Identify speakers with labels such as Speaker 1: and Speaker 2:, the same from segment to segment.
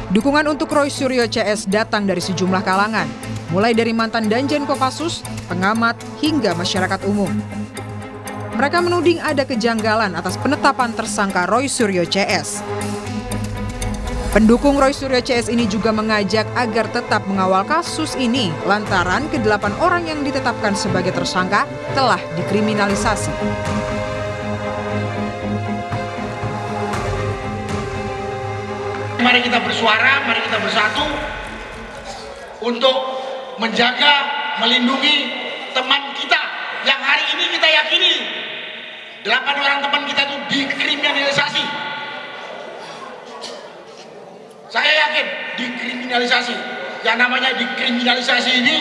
Speaker 1: Dukungan untuk Roy Suryo CS datang dari sejumlah kalangan, mulai dari mantan Danjen Kopassus, pengamat, hingga masyarakat umum. Mereka menuding ada kejanggalan atas penetapan tersangka Roy Suryo CS. Pendukung Roy Suryo CS ini juga mengajak agar tetap mengawal kasus ini lantaran ke-8 orang yang ditetapkan sebagai tersangka telah dikriminalisasi.
Speaker 2: Mari kita bersuara, mari kita bersatu untuk menjaga, melindungi teman kita yang hari ini kita yakini 8 orang teman kita itu dikriminalisasi. Saya yakin dikriminalisasi. Yang namanya dikriminalisasi ini,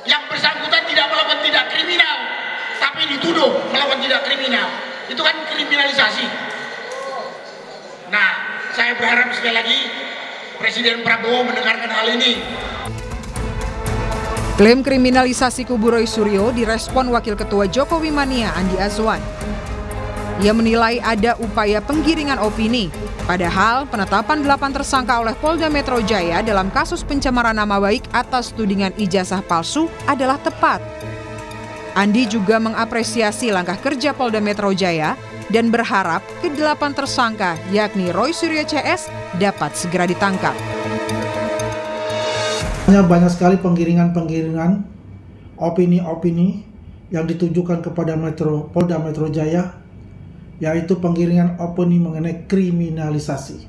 Speaker 2: yang bersangkutan tidak melakukan tindak kriminal, tapi dituduh melakukan tindak kriminal. Itu kan kriminalisasi. Nah, saya berharap sekali lagi Presiden Prabowo mendengarkan hal ini.
Speaker 1: Klaim kriminalisasi kubu Roy Suryo direspon Wakil Ketua Jokowi Mania Andi Azwan. Ia menilai ada upaya penggiringan opini, padahal penetapan 8 tersangka oleh Polda Metro Jaya dalam kasus pencemaran nama baik atas tudingan ijazah palsu adalah tepat. Andi juga mengapresiasi langkah kerja Polda Metro Jaya dan berharap ke-8 tersangka yakni Roy Suryo CS dapat segera ditangkap.
Speaker 3: Banyak sekali penggiringan opini-opini yang ditujukan kepada Polda Metro Jaya, yaitu penggiringan opini mengenai kriminalisasi.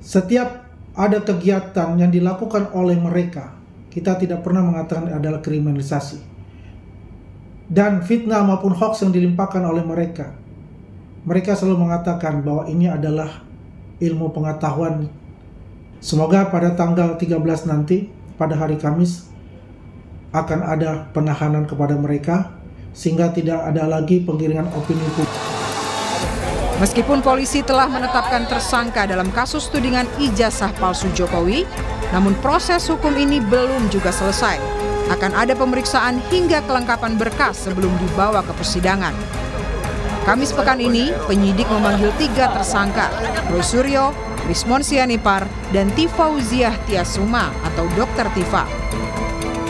Speaker 3: Setiap ada kegiatan yang dilakukan oleh mereka, kita tidak pernah mengatakan adalah kriminalisasi. Dan fitnah maupun hoax yang dilimpahkan oleh mereka, mereka selalu mengatakan bahwa ini adalah ilmu pengetahuan. Semoga pada tanggal 13 nanti, pada hari Kamis, akan ada penahanan kepada mereka, sehingga tidak ada lagi penggiringan opini publik.
Speaker 1: Meskipun polisi telah menetapkan tersangka dalam kasus tudingan ijazah palsu Jokowi, namun proses hukum ini belum juga selesai. Akan ada pemeriksaan hingga kelengkapan berkas sebelum dibawa ke persidangan. Kamis pekan ini, penyidik memanggil 3 tersangka, Roy Suryo, Rismon Sianipar, dan Tifauziah Tiasuma atau Dr. Tifa.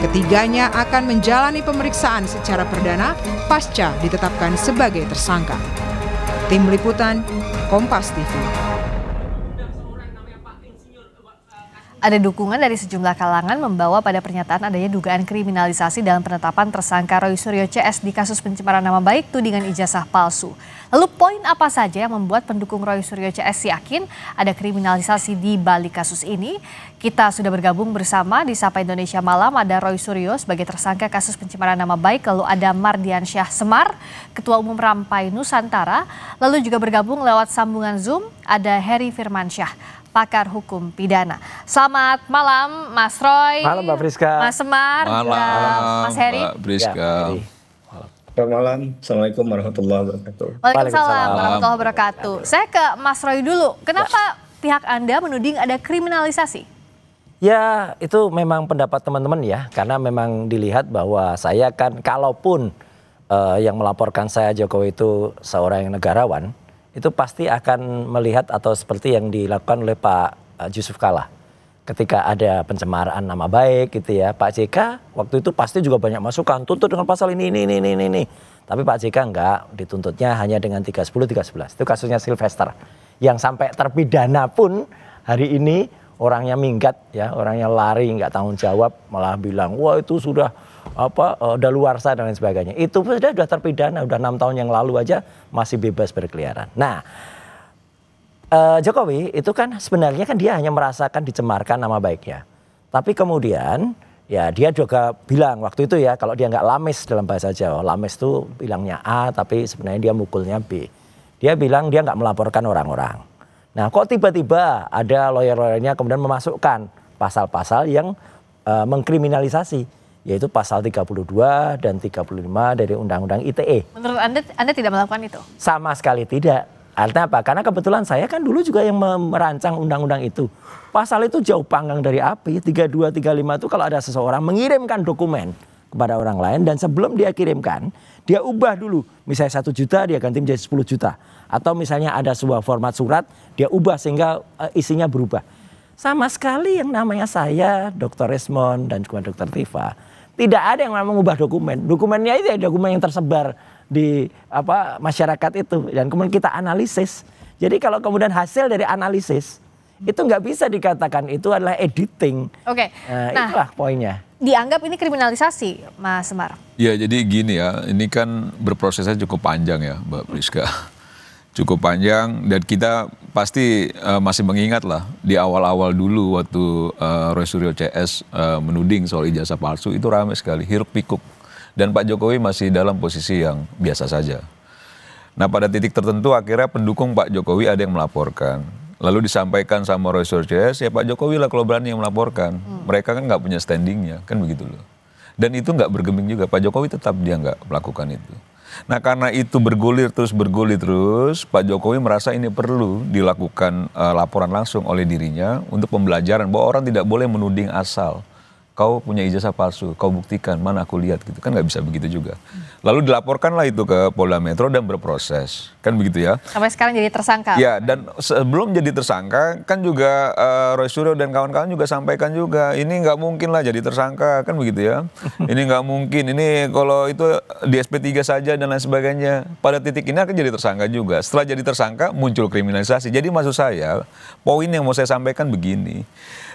Speaker 1: Ketiganya akan menjalani pemeriksaan secara perdana pasca ditetapkan sebagai tersangka. Tim Liputan, Kompas TV.
Speaker 4: Ada dukungan dari sejumlah kalangan membawa pada pernyataan adanya dugaan kriminalisasi dalam penetapan tersangka Roy Suryo CS di kasus pencemaran nama baik tudingan ijazah palsu. Lalu poin apa saja yang membuat pendukung Roy Suryo CS yakin ada kriminalisasi di balik kasus ini? Kita sudah bergabung bersama di Sapa Indonesia Malam, ada Roy Suryo sebagai tersangka kasus pencemaran nama baik, lalu ada Mardiansyah Semar, Ketua Umum Rampai Nusantara, lalu juga bergabung lewat sambungan Zoom ada Heri Firmansyah, pakar hukum pidana. Selamat malam Mas Roy.
Speaker 5: Malam Mbak Friska.
Speaker 4: Mas Semar.
Speaker 5: Malam
Speaker 4: Mas Heri.
Speaker 5: Mbak Friska.
Speaker 6: Selamat malam. Assalamualaikum warahmatullahi wabarakatuh.
Speaker 4: Waalaikumsalam warahmatullahi wabarakatuh. Saya ke Mas Roy dulu. Kenapa pihak Anda menuding ada kriminalisasi?
Speaker 5: Ya, itu memang pendapat teman-teman ya. Karena memang dilihat bahwa saya kan kalaupun yang melaporkan saya Jokowi itu seorang yang negarawan, itu pasti akan melihat atau seperti yang dilakukan oleh Pak Yusuf Kalla. Ketika ada pencemaran nama baik gitu ya, Pak JK waktu itu pasti juga banyak masukan, tuntut dengan pasal ini. Tapi Pak JK enggak, dituntutnya hanya dengan 310, 311. Itu kasusnya Sylvester. Yang sampai terpidana pun hari ini orangnya minggat ya, orangnya lari, enggak tanggung jawab, malah bilang, wah itu sudah daluarsa dan lain sebagainya. Itu sudah terpidana, udah 6 tahun yang lalu aja masih bebas berkeliaran. Nah, Jokowi itu kan sebenarnya kan dia hanya merasakan dicemarkan nama baiknya. Tapi kemudian ya dia juga bilang waktu itu ya, kalau dia nggak lames dalam bahasa Jawa, lames itu bilangnya A tapi sebenarnya dia mukulnya B. Dia bilang dia nggak melaporkan orang-orang. Nah kok tiba-tiba ada lawyer-lawyernya kemudian memasukkan pasal-pasal yang mengkriminalisasi, yaitu pasal 32 dan 35 dari Undang-Undang ITE.
Speaker 4: Menurut Anda tidak melakukan itu?
Speaker 5: Sama sekali tidak. Artinya apa? Karena kebetulan saya kan dulu juga yang merancang undang-undang itu. Pasal itu jauh panggang dari api. 32, 35 itu kalau ada seseorang mengirimkan dokumen kepada orang lain, dan sebelum dia kirimkan dia ubah dulu, misalnya 1 juta dia ganti menjadi 10 juta, atau misalnya ada sebuah format surat dia ubah sehingga isinya berubah. Sama sekali yang namanya saya, Dr. Resmond dan juga Dr. Tifa, tidak ada yang mengubah dokumen. Dokumennya itu ya dokumen yang tersebar di masyarakat itu, dan kemudian kita analisis. Jadi kalau kemudian hasil dari analisis itu nggak bisa dikatakan itu adalah editing.
Speaker 4: Oke.
Speaker 5: Nah, itulah poinnya.
Speaker 4: Dianggap ini kriminalisasi, Mas Semar.
Speaker 7: Ya, jadi gini ya, ini kan berprosesnya cukup panjang ya, Mbak Priska. Cukup panjang, dan kita pasti masih mengingat lah di awal-awal dulu waktu Roy Suryo CS menuding soal ijazah palsu, itu ramai sekali, hiruk pikuk. Dan Pak Jokowi masih dalam posisi yang biasa saja. Nah, pada titik tertentu akhirnya pendukung Pak Jokowi ada yang melaporkan. Lalu disampaikan sama Roy Suryo CS, ya Pak Jokowi lah kalau berani yang melaporkan. Mereka kan nggak punya standingnya, kan begitu loh. Dan itu nggak bergeming juga, Pak Jokowi tetap dia nggak melakukan itu. Nah, karena itu bergulir terus, Pak Jokowi merasa ini perlu dilakukan laporan langsung oleh dirinya untuk pembelajaran bahwa orang tidak boleh menuding asal. Kau punya ijazah palsu, kau buktikan, mana aku lihat gitu. Kan nggak bisa begitu juga. Lalu dilaporkanlah itu ke Polda Metro dan berproses. Kan begitu ya.
Speaker 4: Sampai sekarang jadi tersangka.
Speaker 7: Ya, dan sebelum jadi tersangka kan juga Roy Suryo dan kawan-kawan juga sampaikan juga, ini nggak mungkin lah jadi tersangka, kan begitu ya. Ini nggak mungkin, ini kalau itu di SP3 saja dan lain sebagainya. Pada titik ini akan jadi tersangka juga. Setelah jadi tersangka muncul kriminalisasi. Jadi maksud saya, poin yang mau saya sampaikan begini.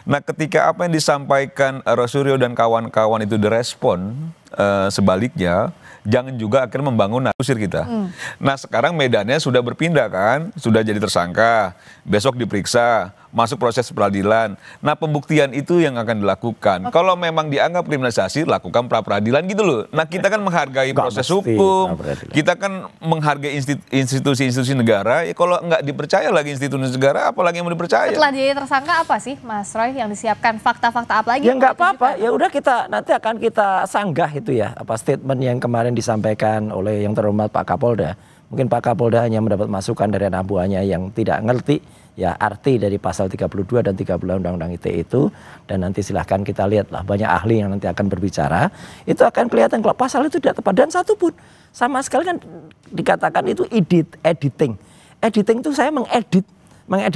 Speaker 7: Nah, ketika apa yang disampaikan Roy Suryo dan kawan-kawan itu direspon sebaliknya, jangan juga akhirnya membangun usir kita. Nah, sekarang medannya sudah berpindah kan, sudah jadi tersangka, besok diperiksa, masuk proses peradilan. Nah, pembuktian itu yang akan dilakukan. Kalau memang dianggap kriminalisasi, lakukan pra-peradilan gitu loh. Nah, kita kan menghargai proses hukum, kita kan menghargai institusi-institusi negara. Ya, kalau nggak dipercaya lagi institusi negara, apalagi yang mau dipercaya?
Speaker 4: Setelah jadi tersangka apa sih, Mas Roy, yang disiapkan? Fakta-fakta apa lagi?
Speaker 5: Ya nggak apa-apa, ya udah nanti akan kita sanggah itu ya, statement yang kemarin disampaikan oleh yang terhormat Pak Kapolda. Mungkin Pak Kapolda hanya mendapat masukan dari anak buahnya yang tidak ngerti ya arti dari pasal 32 dan 30 Undang-Undang ITE itu, dan nanti silahkan kita lihatlah, banyak ahli yang nanti akan berbicara, itu akan kelihatan kalau pasal itu tidak tepat. Dan satu pun sama sekali kan dikatakan itu editing itu saya mengedit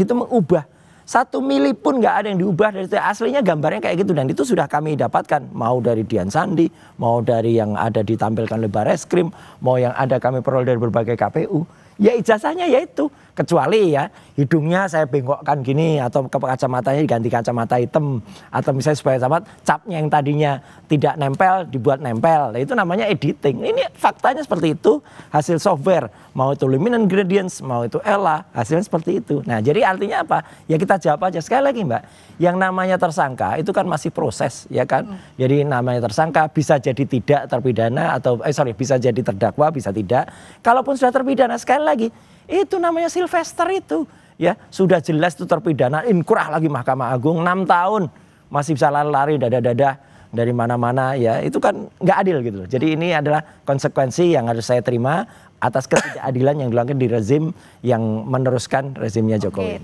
Speaker 5: itu mengubah. 1 mili pun nggak ada yang diubah dari aslinya, gambarnya kayak gitu, dan itu sudah kami dapatkan mau dari Dian Sandi, mau dari yang ada ditampilkan oleh Bareskrim, mau yang ada kami peroleh dari berbagai KPU. Ya ijazahnya yaitu, kecuali ya hidungnya saya bengkokkan gini, atau kacamatanya diganti kacamata hitam, atau misalnya supaya sama capnya yang tadinya tidak nempel dibuat nempel. Nah, itu namanya editing. Ini faktanya seperti itu, hasil software, mau itu luminant gradients, mau itu ELA, hasilnya seperti itu. Nah, jadi artinya apa? Ya kita jawab aja sekali lagi, Mbak. Yang namanya tersangka itu kan masih proses, ya kan? Jadi namanya tersangka bisa jadi tidak terpidana atau bisa jadi terdakwa, bisa tidak. Kalaupun sudah terpidana, sekali lagi itu namanya Sylvester itu, ya sudah jelas itu terpidana, inkrah lagi Mahkamah Agung 6 tahun masih bisa lari-lari dada-dada dari mana-mana, ya itu kan nggak adil gitu loh. Jadi ini adalah konsekuensi yang harus saya terima atas ketidakadilan yang dilakukan di rezim yang meneruskan rezimnya Jokowi.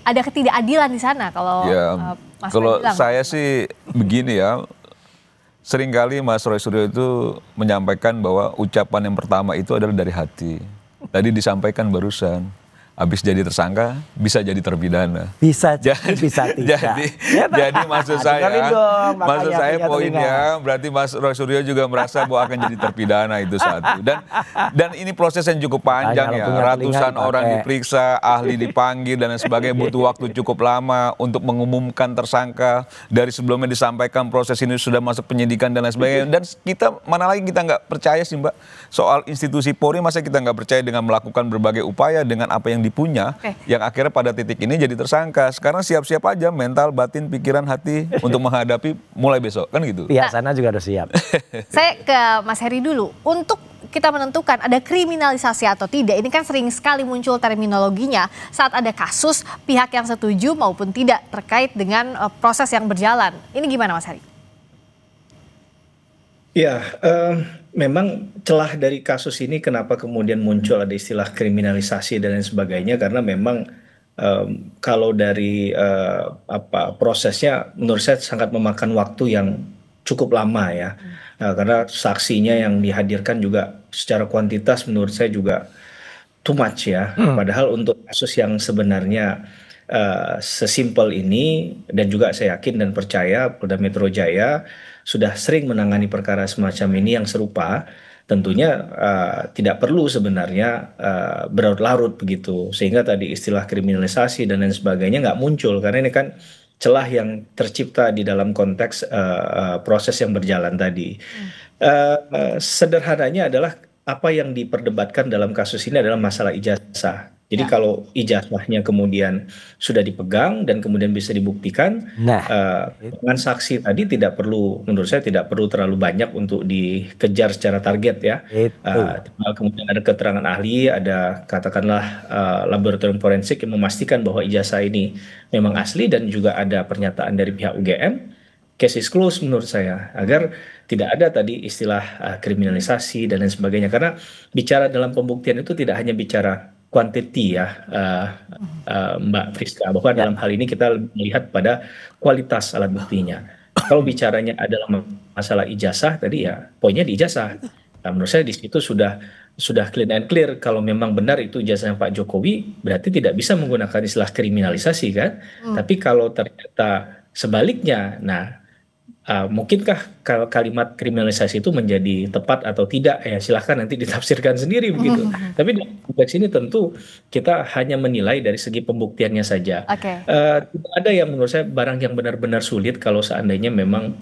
Speaker 4: Ada ketidakadilan di sana kalau
Speaker 7: ya,
Speaker 4: Mas
Speaker 7: kalau
Speaker 4: bilang.
Speaker 7: saya sih begini ya, seringkali Mas Roy Suryo itu menyampaikan bahwa ucapan yang pertama itu adalah dari hati. Tadi disampaikan barusan, habis jadi tersangka bisa jadi terpidana.
Speaker 5: Bisa jadi, bisa tidak.
Speaker 7: Jadi maksud saya poinnya berarti Mas Roy Suryo juga merasa bahwa akan jadi terpidana, itu satu. Dan ini proses yang cukup panjang ya, ratusan orang diperiksa, ahli dipanggil dan sebagainya, butuh waktu cukup lama untuk mengumumkan tersangka. Dari sebelumnya disampaikan proses ini sudah masuk penyidikan dan lain sebagainya. Dan kita mana lagi kita nggak percaya sih Mbak soal institusi Polri, masa kita nggak percaya dengan melakukan berbagai upaya dengan apa yang dipunya, yang akhirnya pada titik ini jadi tersangka. Sekarang siap-siap aja mental, batin, pikiran, hati untuk menghadapi mulai besok, kan gitu.
Speaker 5: Pihak sana juga harus siap.
Speaker 4: Saya ke Mas Heri dulu. Untuk kita menentukan ada kriminalisasi atau tidak, ini kan sering sekali muncul terminologinya saat ada kasus pihak yang setuju maupun tidak terkait dengan proses yang berjalan. Ini gimana Mas Heri?
Speaker 6: Ya, memang celah dari kasus ini kenapa kemudian muncul ada istilah kriminalisasi dan lain sebagainya, karena memang kalau dari prosesnya menurut saya sangat memakan waktu yang cukup lama ya. Karena saksinya yang dihadirkan juga secara kuantitas menurut saya juga too much ya. Padahal untuk kasus yang sebenarnya sesimpel ini, dan juga saya yakin dan percaya Polda Metro Jaya sudah sering menangani perkara semacam ini yang serupa, tentunya tidak perlu sebenarnya berlarut-larut begitu, sehingga tadi istilah kriminalisasi dan lain sebagainya nggak muncul, karena ini kan celah yang tercipta di dalam konteks proses yang berjalan tadi. Sederhananya adalah apa yang diperdebatkan dalam kasus ini adalah masalah ijazah. Jadi kalau ijazahnya kemudian sudah dipegang dan kemudian bisa dibuktikan, dengan saksi tadi tidak perlu, menurut saya tidak perlu terlalu banyak untuk dikejar secara target ya. Kemudian ada keterangan ahli, ada katakanlah laboratorium forensik yang memastikan bahwa ijazah ini memang asli, dan juga ada pernyataan dari pihak UGM. Case is closed menurut saya, agar tidak ada tadi istilah kriminalisasi dan lain sebagainya. Karena bicara dalam pembuktian itu tidak hanya bicara quantity ya, Mbak Friska, bahwa dalam hal ini kita melihat pada kualitas alat buktinya. Kalau bicaranya adalah masalah ijazah tadi, ya poinnya di ijazah. Nah, menurut saya di situ sudah clean and clear. Kalau memang benar itu ijazahnya Pak Jokowi, berarti tidak bisa menggunakan istilah kriminalisasi kan. Tapi kalau ternyata sebaliknya, nah mungkinkah kalimat kriminalisasi itu menjadi tepat atau tidak, ya silahkan nanti ditafsirkan sendiri begitu. Tapi dalam konteks ini tentu kita hanya menilai dari segi pembuktiannya saja. Tidak ada yang menurut saya barang yang benar-benar sulit kalau seandainya memang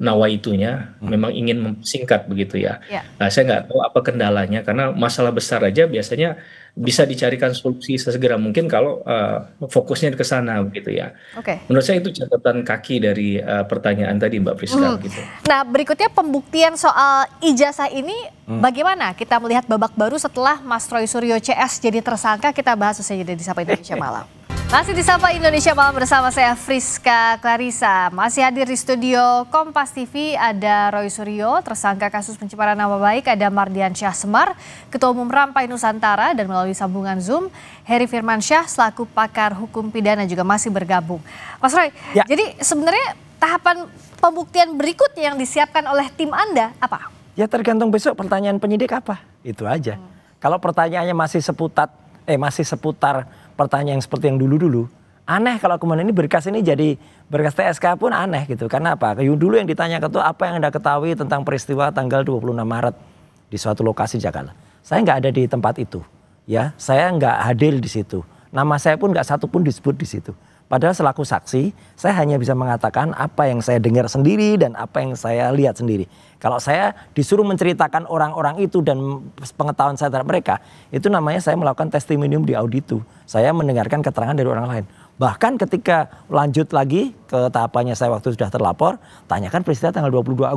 Speaker 6: nawaitunya memang ingin memsingkat begitu ya. Saya nggak tahu apa kendalanya, karena masalah besar aja biasanya bisa dicarikan solusi sesegera mungkin kalau fokusnya ke sana begitu ya. Menurut saya itu catatan kaki dari pertanyaan tadi Mbak Friska gitu.
Speaker 4: Nah, berikutnya pembuktian soal ijazah ini bagaimana kita melihat babak baru setelah Mas Roy Suryo CS jadi tersangka? Kita bahas usai jeda di Sapa Indonesia Malam. Masih di Sapa Indonesia Malam bersama saya Friska Clarissa. Masih hadir di studio Kompas TV ada Roy Suryo, tersangka kasus pencemaran nama baik, ada Mardian Syah Semar, Ketua Umum Rampai Nusantara, dan melalui sambungan Zoom, Heri Firmansyah selaku pakar hukum pidana juga masih bergabung. Mas Roy, jadi sebenarnya tahapan pembuktian berikutnya yang disiapkan oleh tim Anda apa?
Speaker 5: Ya tergantung besok pertanyaan penyidik apa, itu aja. Kalau pertanyaannya masih seputar pertanyaan yang seperti yang dulu-dulu, aneh kalau kemudian ini berkas ini jadi berkas TSK pun aneh gitu. Karena apa? Dulu yang ditanya ketua, apa yang Anda ketahui tentang peristiwa tanggal 26 Maret di suatu lokasi Jakarta. Saya nggak ada di tempat itu, ya. Saya nggak hadir di situ. Nama saya pun nggak satu pun disebut di situ. Padahal selaku saksi, saya hanya bisa mengatakan apa yang saya dengar sendiri dan apa yang saya lihat sendiri. Kalau saya disuruh menceritakan orang-orang itu dan pengetahuan saya terhadap mereka, itu namanya saya melakukan testimonium di auditu. Saya mendengarkan keterangan dari orang lain. Bahkan ketika lanjut lagi ke tahapannya saya waktu sudah terlapor, tanyakan peristiwa tanggal 22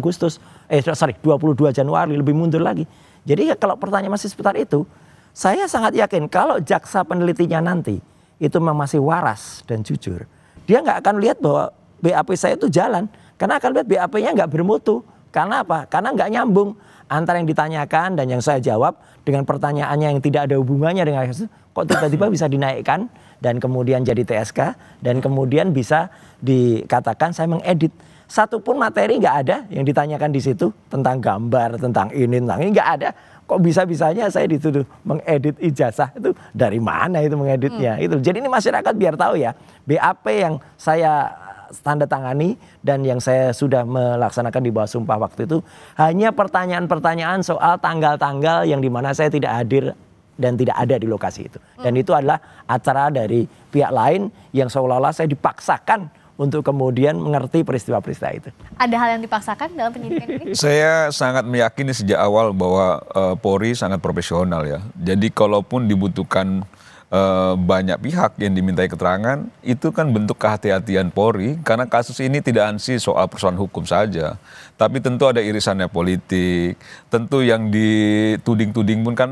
Speaker 5: Januari, lebih mundur lagi. Jadi kalau pertanyaan masih seputar itu, saya sangat yakin kalau jaksa penelitinya nanti itu memang masih waras dan jujur, dia nggak akan lihat bahwa BAP saya itu jalan, karena akan lihat BAP-nya nggak bermutu. Karena apa? Karena nggak nyambung antara yang ditanyakan dan yang saya jawab dengan pertanyaannya yang tidak ada hubungannya dengan kasus. Kok tiba-tiba bisa dinaikkan dan kemudian jadi TSK dan kemudian bisa dikatakan saya mengedit. Satu pun materi nggak ada yang ditanyakan di situ tentang gambar, tentang ini nggak ada. Kok bisa-bisanya saya dituduh mengedit ijazah, itu dari mana itu mengeditnya? Itu. Jadi ini masyarakat biar tahu ya, BAP yang saya tanda tangani dan yang saya sudah melaksanakan di bawah sumpah waktu itu hanya pertanyaan-pertanyaan soal tanggal-tanggal yang dimana saya tidak hadir dan tidak ada di lokasi itu. Dan itu adalah acara dari pihak lain yang seolah-olah saya dipaksakan untuk kemudian mengerti peristiwa-peristiwa itu. Ada hal yang dipaksakan dalam penyidikan ini? Saya sangat meyakini sejak awal bahwa Polri sangat profesional ya. Jadi kalaupun dibutuhkan banyak pihak yang dimintai keterangan, itu kan bentuk kehati-hatian Polri. Karena kasus ini tidak ansih soal persoalan hukum saja. Tapi tentu ada irisannya politik. Tentu yang dituding-tuding pun kan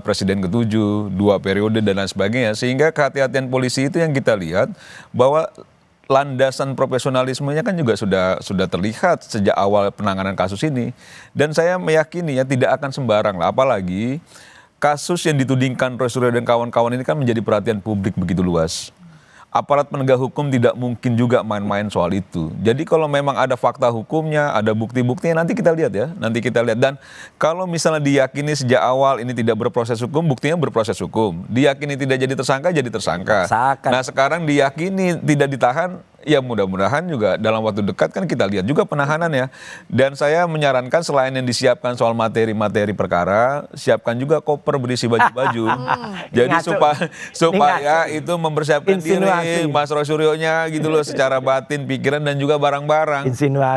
Speaker 5: Presiden ke-7, 2 periode dan lain sebagainya. Sehingga kehati-hatian polisi itu yang kita lihat bahwa landasan profesionalismenya kan juga sudah terlihat sejak awal penanganan kasus ini. Dan saya meyakini ya tidak akan sembarang lah. Apalagi kasus yang ditudingkan Roy Suryo dan kawan-kawan ini kan menjadi perhatian publik begitu luas.
Speaker 7: aparat penegak hukum tidak mungkin juga main-main soal itu. Jadi kalau memang ada fakta hukumnya, ada bukti-buktinya, nanti kita lihat ya. Nanti kita lihat. Dan kalau misalnya diyakini sejak awal ini tidak berproses hukum, buktinya berproses hukum. Diyakini tidak jadi tersangka, jadi tersangka. Nah sekarang diyakini tidak ditahan, ya mudah-mudahan juga dalam waktu dekat kan kita lihat juga penahanan ya. Dan saya menyarankan selain yang disiapkan soal materi-materi perkara, siapkan juga koper berisi baju-baju. Jadi supaya itu mempersiapkan diri Mas Roy Suryonya gitu loh secara batin, pikiran dan juga barang-barang.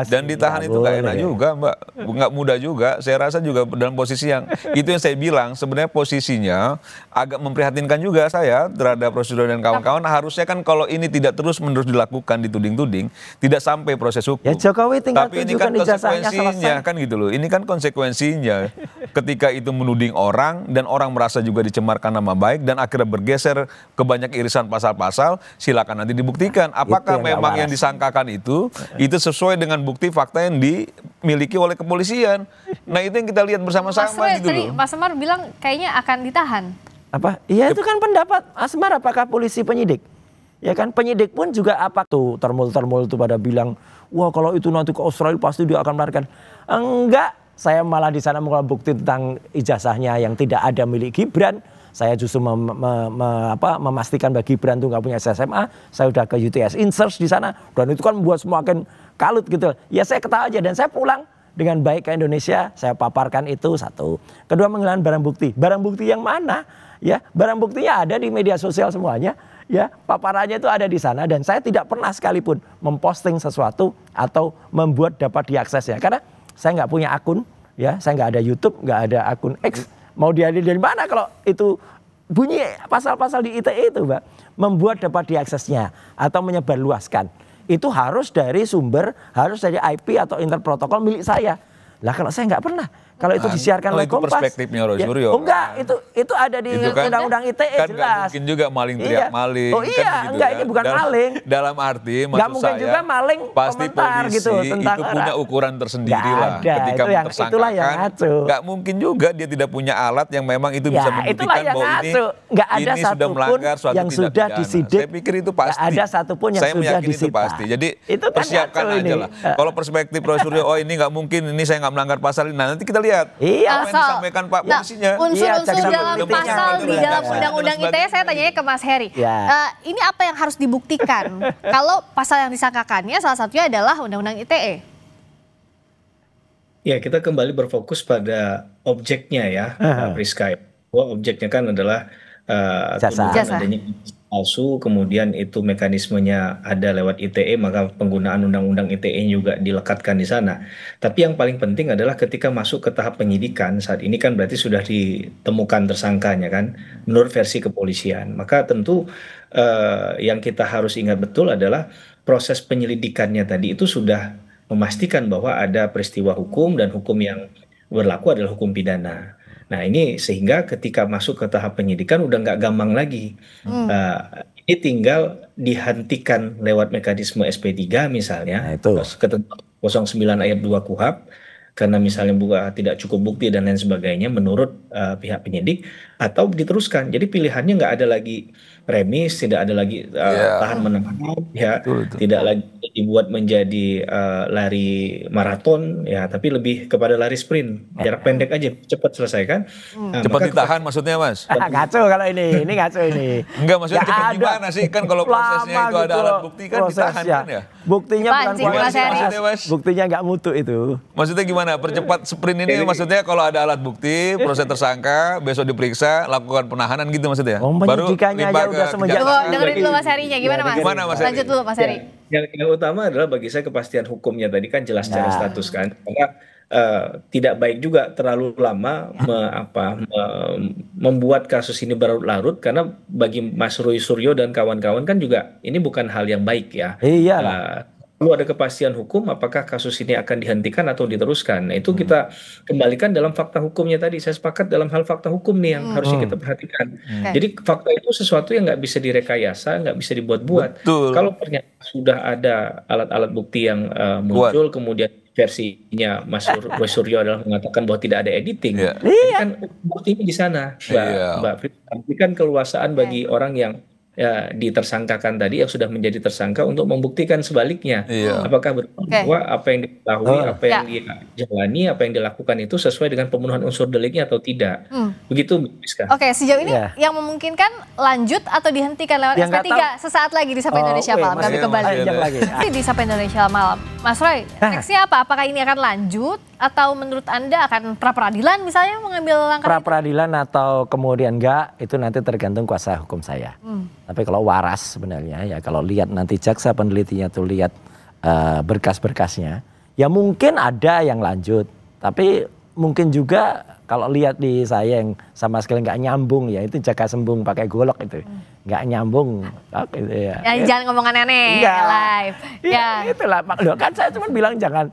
Speaker 7: Dan ditahan itu gak enak juga Mbak, nggak mudah juga. Saya rasa juga dalam posisi yang itu yang saya bilang sebenarnya posisinya agak memprihatinkan juga saya terhadap Roy dan kawan-kawan. Harusnya kan kalau ini tidak terus-menerus dilakukan dituding-tuding, tidak sampai proses hukum.
Speaker 5: Ya Jokowi tinggal
Speaker 7: tapi ini kan konsekuensinya kan gitu loh. Ini kan konsekuensinya ketika itu menuding orang dan orang merasa juga dicemarkan nama baik dan akhirnya bergeser ke banyak irisan pasal-pasal, silakan nanti dibuktikan apakah memang yang disangkakan itu sesuai dengan bukti fakta yang dimiliki oleh kepolisian. Nah itu yang kita lihat bersama-sama gitu loh.
Speaker 4: Mas Semar bilang kayaknya akan ditahan.
Speaker 5: Apa? Iya itu kan pendapat Mas Semar, apakah polisi penyidik? Ya kan penyidik pun juga apa tuh termul itu pada bilang, wah kalau itu nanti ke Australia pasti dia akan melarikan. Enggak, saya malah di sana mengulang bukti tentang ijazahnya yang tidak ada milik Gibran. Saya justru memastikan bahwa Gibran tuh nggak punya SMA. Saya udah ke UTS Insearch di sana dan itu kan membuat semakin kalut gitu. Ya saya ketawa aja dan saya pulang dengan baik ke Indonesia. Saya paparkan itu satu. Kedua menghilangkan barang bukti. Barang bukti yang mana? Ya barang buktinya ada di media sosial semuanya. Ya, paparannya itu ada di sana dan saya tidak pernah sekalipun memposting sesuatu atau membuat dapat diakses ya. Karena saya nggak punya akun, ya, saya nggak ada YouTube, nggak ada akun X. Mau diambil dari mana kalau itu bunyi pasal-pasal di ITE itu, Mbak, membuat dapat diaksesnya atau menyebarluaskan. Itu harus dari sumber, harus dari IP atau internet protokol milik saya. Lah kalau saya nggak pernah. Kalau itu disiarkan oleh Kompas.
Speaker 7: Itu perspektifnya Roy Suryo.
Speaker 5: Oh enggak, itu ada di Undang-Undang ITE
Speaker 7: kan
Speaker 5: jelas.
Speaker 7: Gak mungkin juga maling teriak maling.
Speaker 5: Oh iya, kan enggak ini bukan maling.
Speaker 7: Dalam arti maksud
Speaker 5: nggak mungkin
Speaker 7: saya
Speaker 5: juga maling
Speaker 7: pasti
Speaker 5: komentar
Speaker 7: polisi
Speaker 5: gitu, tentang
Speaker 7: itu punya ukuran tersendiri lah. Ketika mentersangkakan, nggak mungkin juga dia tidak punya alat yang memang itu bisa membuktikan bahwa ini sudah melanggar suatu tindak pidana. Saya pikir itu pasti.
Speaker 5: Nggak ada satupun yang sudah disita.
Speaker 7: Itu pasti. Jadi persiapkan aja lah. Kalau perspektif Roy Suryo, oh ini nggak mungkin, ini saya nggak melanggar pasal ini. Nah nanti kita lihat.
Speaker 4: Iya.
Speaker 7: Apa yang disampaikan Pak polisinya.
Speaker 4: Unsur-unsur dalam pasal di dalam Undang-Undang ITE saya tanyanya ke Mas Heri. Ini apa yang harus dibuktikan kalau pasal yang disangkakannya salah satunya adalah Undang-Undang ITE?
Speaker 6: Ya kita kembali berfokus pada objeknya ya, Priska. Bahwa objeknya kan adalah adanya palsu, kemudian itu mekanismenya ada lewat ITE, maka penggunaan undang-undang ITE juga dilekatkan di sana. Tapi yang paling penting adalah ketika masuk ke tahap penyidikan, saat ini kan berarti sudah ditemukan tersangkanya kan, menurut versi kepolisian. Maka tentu yang kita harus ingat betul adalah proses penyelidikannya tadi itu sudah memastikan bahwa ada peristiwa hukum dan hukum yang berlaku adalah hukum pidana. Nah ini sehingga ketika masuk ke tahap penyidikan udah nggak gampang lagi. Ini tinggal dihentikan lewat mekanisme SP3 misalnya, ketentuan 09 ayat 2 KUHP, karena misalnya tidak cukup bukti dan lain sebagainya menurut pihak penyidik, atau diteruskan. Jadi pilihannya nggak ada lagi remis, tidak ada lagi tahan menahan, ya, tidak lagi dibuat menjadi lari maraton, ya, tapi lebih kepada lari sprint, jarak pendek aja, cepat selesaikan.
Speaker 7: Cepat ditahan maksudnya Mas?
Speaker 5: Ngaco kalau ini ngaco ini.
Speaker 7: Enggak, maksudnya cepat gimana sih? Kan kalau prosesnya itu ada alat bukti kan ditahan kan ya?
Speaker 5: Buktinya bukan kualitas, buktinya nggak mutu itu.
Speaker 7: Maksudnya gimana? Percepat sprint ini maksudnya kalau ada alat bukti, proses tersangka, besok diperiksa, lakukan penahanan gitu maksudnya?
Speaker 5: Baru limpah ke
Speaker 4: semenjak dengerin dulu Mas Herinya, gimana Mas? Lanjut dulu Mas Heri.
Speaker 6: Yang utama adalah bagi saya kepastian hukumnya tadi kan jelas secara status kan, karena tidak baik juga terlalu lama membuat kasus ini berlarut, karena bagi Mas Roy Suryo dan kawan-kawan kan juga ini bukan hal yang baik ya. Perlu ada kepastian hukum apakah kasus ini akan dihentikan atau diteruskan. Nah, itu kita kembalikan dalam fakta hukumnya tadi. Saya sepakat dalam hal fakta hukum nih yang harusnya kita perhatikan. Jadi fakta itu sesuatu yang nggak bisa direkayasa, nggak bisa dibuat-buat. Kalau ternyata sudah ada alat-alat bukti yang muncul, kemudian versinya Mas Roy Suryo adalah mengatakan bahwa tidak ada editing, kan buktinya di sana, Mbak Frit. Kan keluasaan bagi orang yang ditersangkakan tadi yang sudah menjadi tersangka untuk membuktikan sebaliknya. Apakah betul bahwa apa yang diketahui, apa yang dijalani, apa yang dilakukan itu sesuai dengan pemenuhan unsur deliknya atau tidak. Begitu, Mbak Priska.
Speaker 4: Oke, sejauh ini yang memungkinkan lanjut atau dihentikan lewat SP3 sesaat lagi di Sapa Indonesia Malam. Kami kembali di Sapa Indonesia Malam. Mas Roy, nextnya apa? Apakah ini akan lanjut atau menurut Anda akan pra-peradilan misalnya mengambil langkah
Speaker 5: pra-peradilan atau kemudian enggak, itu nanti tergantung kuasa hukum saya. Tapi kalau waras sebenarnya ya, kalau lihat nanti jaksa penelitinya tuh lihat berkas-berkasnya, ya mungkin ada yang lanjut. Tapi mungkin juga kalau lihat di saya yang sama sekali nggak nyambung ya, itu jaga sembung pakai golok itu. Nggak nyambung. Gitu ya.
Speaker 4: Jangan ngomong aneh-aneh live.
Speaker 5: Ya itulah. Loh, kan saya cuma bilang jangan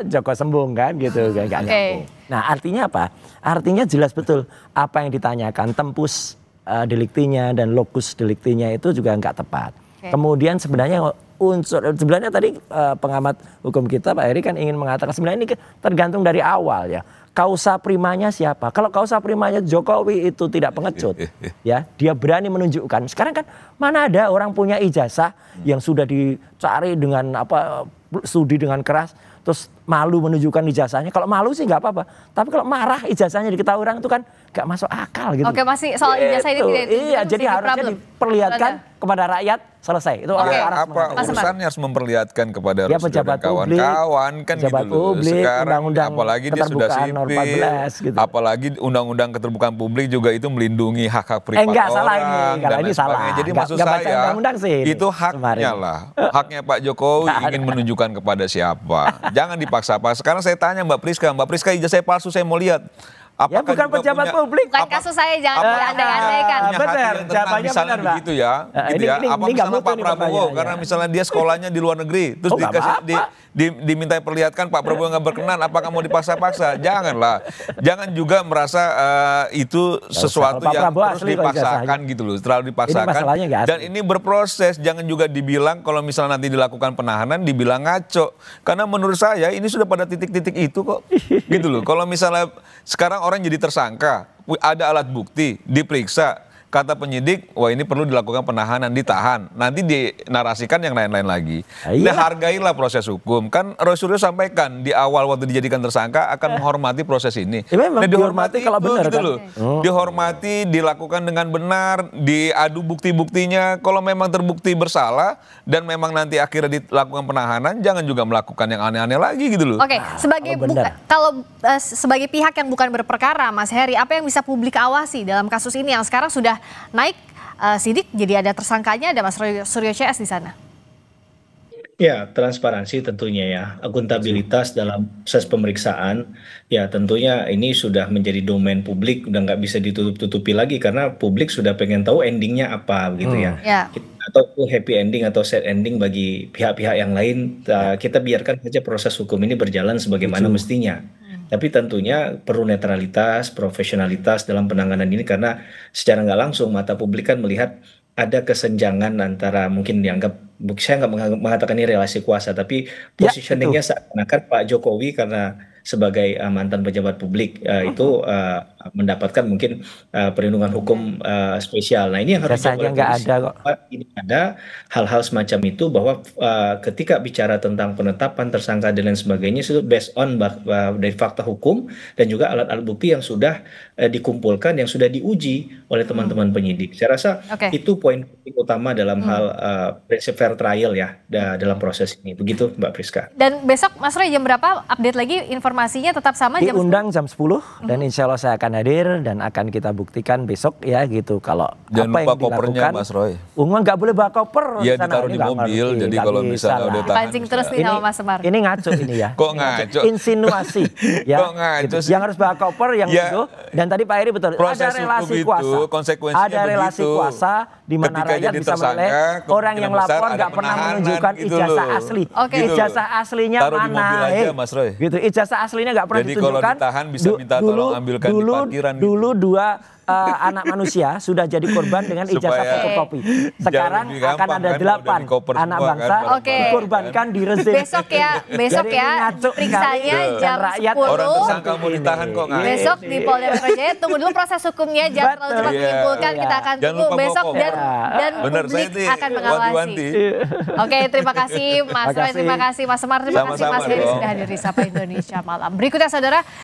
Speaker 5: jaga sembung kan gitu. Nggak nyambung. Nah artinya apa? Artinya jelas betul apa yang ditanyakan tempus deliktinya dan lokus deliktinya itu juga nggak tepat. Kemudian sebenarnya tadi pengamat hukum kita Pak Heri kan ingin mengatakan sebenarnya ini tergantung dari awal ya. Kausa primanya siapa? Kalau kausa primanya Jokowi itu tidak pengecut, ya dia berani menunjukkan. Sekarang kan mana ada orang punya ijazah yang sudah dicari dengan studi dengan keras, terus malu menunjukkan ijazahnya. Kalau malu sih nggak apa-apa. Tapi kalau marah ijazahnya diketahui orang itu kan nggak masuk akal gitu.
Speaker 4: Oke, masih soal ijazah ini tidak.
Speaker 5: Iya, jadi harusnya diperlihatkan kepada rakyat. Selesai. Itu
Speaker 7: apa urusannya harus memperlihatkan kepada
Speaker 5: pejabat
Speaker 7: kawan-kawan kan
Speaker 5: pejabat
Speaker 7: gitu loh.
Speaker 5: Publik,
Speaker 7: Sekarang
Speaker 5: undang-undang
Speaker 7: apalagi dia sudah sipil,
Speaker 5: gitu.
Speaker 7: Apalagi undang-undang keterbukaan publik juga itu melindungi hak-hak privat
Speaker 5: enggak,
Speaker 7: orang.
Speaker 5: Salah ini salah.
Speaker 7: Jadi maksud saya itu haknya lah. Haknya Pak Jokowi ingin menunjukkan kepada siapa. Jangan dipaksa-paksa. Sekarang saya tanya Mbak Priska ijazah palsu saya mau lihat.
Speaker 5: Ya bukan pejabat publik.
Speaker 4: Bukan kasus saya, jangan diandai-andaikan.
Speaker 5: Benar, jawabannya
Speaker 7: misalnya
Speaker 5: benar,
Speaker 7: begitu ya. Gitu ya. Apa misalnya Pak Prabowo, karena misalnya dia sekolahnya di luar negeri, terus diminta perlihatkan Pak Prabowo nggak berkenan, apakah mau dipaksa-paksa? Janganlah. Jangan juga merasa itu sesuatu yang terus dipaksakan gitu loh, terlalu dipaksakan. Dan ini berproses, jangan juga dibilang kalau misalnya nanti dilakukan penahanan, dibilang ngaco. Karena menurut saya ini sudah pada titik-titik itu kok. Gitu loh. Kalau misalnya sekarang orang jadi tersangka, ada alat bukti, diperiksa, kata penyidik, wah ini perlu dilakukan penahanan, ditahan, nanti dinarasikan yang lain-lain lagi. Nah hargailah proses hukum. Kan Roy Suryo sampaikan di awal waktu dijadikan tersangka akan menghormati proses ini.
Speaker 5: Memang dihormati kalau benar
Speaker 7: gitu
Speaker 5: kan.
Speaker 7: Loh. Dihormati, dilakukan dengan benar, diadu bukti-buktinya. Kalau memang terbukti bersalah dan memang nanti akhirnya dilakukan penahanan, jangan juga melakukan yang aneh-aneh lagi gitu loh.
Speaker 4: Oke, sebagai pihak yang bukan berperkara, Mas Heri, apa yang bisa publik awasi dalam kasus ini yang sekarang sudah naik sidik, jadi ada tersangkanya, ada Mas Suryo CS di sana?
Speaker 6: Ya, transparansi tentunya ya, akuntabilitas dalam proses pemeriksaan, ya tentunya ini sudah menjadi domain publik, udah nggak bisa ditutup-tutupi lagi karena publik sudah pengen tahu endingnya apa begitu ya. Atau happy ending atau sad ending bagi pihak-pihak yang lain, kita biarkan saja proses hukum ini berjalan sebagaimana mestinya. Tapi tentunya perlu netralitas, profesionalitas dalam penanganan ini karena secara nggak langsung mata publik kan melihat ada kesenjangan antara mungkin dianggap, saya nggak mengatakan ini relasi kuasa, tapi positioningnya seakan-akan Pak Jokowi karena sebagai mantan pejabat publik itu mendapatkan mungkin perlindungan hukum spesial. Nah ini yang harus ini ada hal-hal semacam itu bahwa ketika bicara tentang penetapan tersangka dan lain sebagainya itu based on dari fakta hukum dan juga alat-alat bukti yang sudah dikumpulkan, yang sudah diuji oleh teman-teman penyidik. Saya rasa itu poin utama dalam hal prinsip fair trial ya dalam proses ini. Begitu Mbak Priska.
Speaker 4: Dan besok Mas Roy jam berapa update lagi informasinya tetap sama jam 10?
Speaker 5: Diundang jam 10 dan insya Allah saya akan hadir dan akan kita buktikan besok ya gitu. Kalau
Speaker 7: jangan
Speaker 5: apa
Speaker 7: lupa
Speaker 5: yang
Speaker 7: kopernya
Speaker 5: dilakukan,
Speaker 7: Mas Roy.
Speaker 5: Nggak boleh bawa koper.
Speaker 7: Iya ditaruh di mobil, jadi kalau misalnya udah tahan.
Speaker 4: Pancing terus nih sama Mas Semar.
Speaker 5: Ini ngaco ini ya.
Speaker 7: Kok ngaco?
Speaker 5: Insinuasi. Ya,
Speaker 7: kok ngaco sih?
Speaker 5: Yang harus bawa koper yang itu. Dan tadi Pak Heri betul.
Speaker 7: Proses
Speaker 5: ada relasi
Speaker 7: itu,
Speaker 5: kuasa.
Speaker 7: Konsekuensinya
Speaker 5: ada relasi
Speaker 7: begitu.
Speaker 5: Kuasa di mana rakyat bisa menilai orang yang lapor nggak pernah menunjukkan ijazah asli. Ijazah aslinya
Speaker 7: taruh
Speaker 5: mana?
Speaker 7: Di mobil aja, Mas Roy.
Speaker 5: Gitu. Ijazah aslinya nggak pernah ditunjukkan.
Speaker 7: Jadi kalau ditahan bisa minta tolong ambilkan di parkiran.
Speaker 5: Dulu dua anak manusia sudah jadi korban dengan ijazah fotokopi. Sekarang akan ada 8 anak bangsa dikorbankan di rezim.
Speaker 4: Besok ya periksanya jam 10.
Speaker 7: Orang tersangka mau ditahan kok nggak?
Speaker 4: Besok di Polda Metro Jaya, tunggu dulu proses hukumnya, jangan terlalu cepat menyimpulkan. Kita akan tunggu besok dan publik akan mengawasi. Oke, terima kasih Mas Roy, terima kasih Mas Semar, terima kasih Mas Heri sudah hadir di Sapa Indonesia Malam. Berikutnya saudara.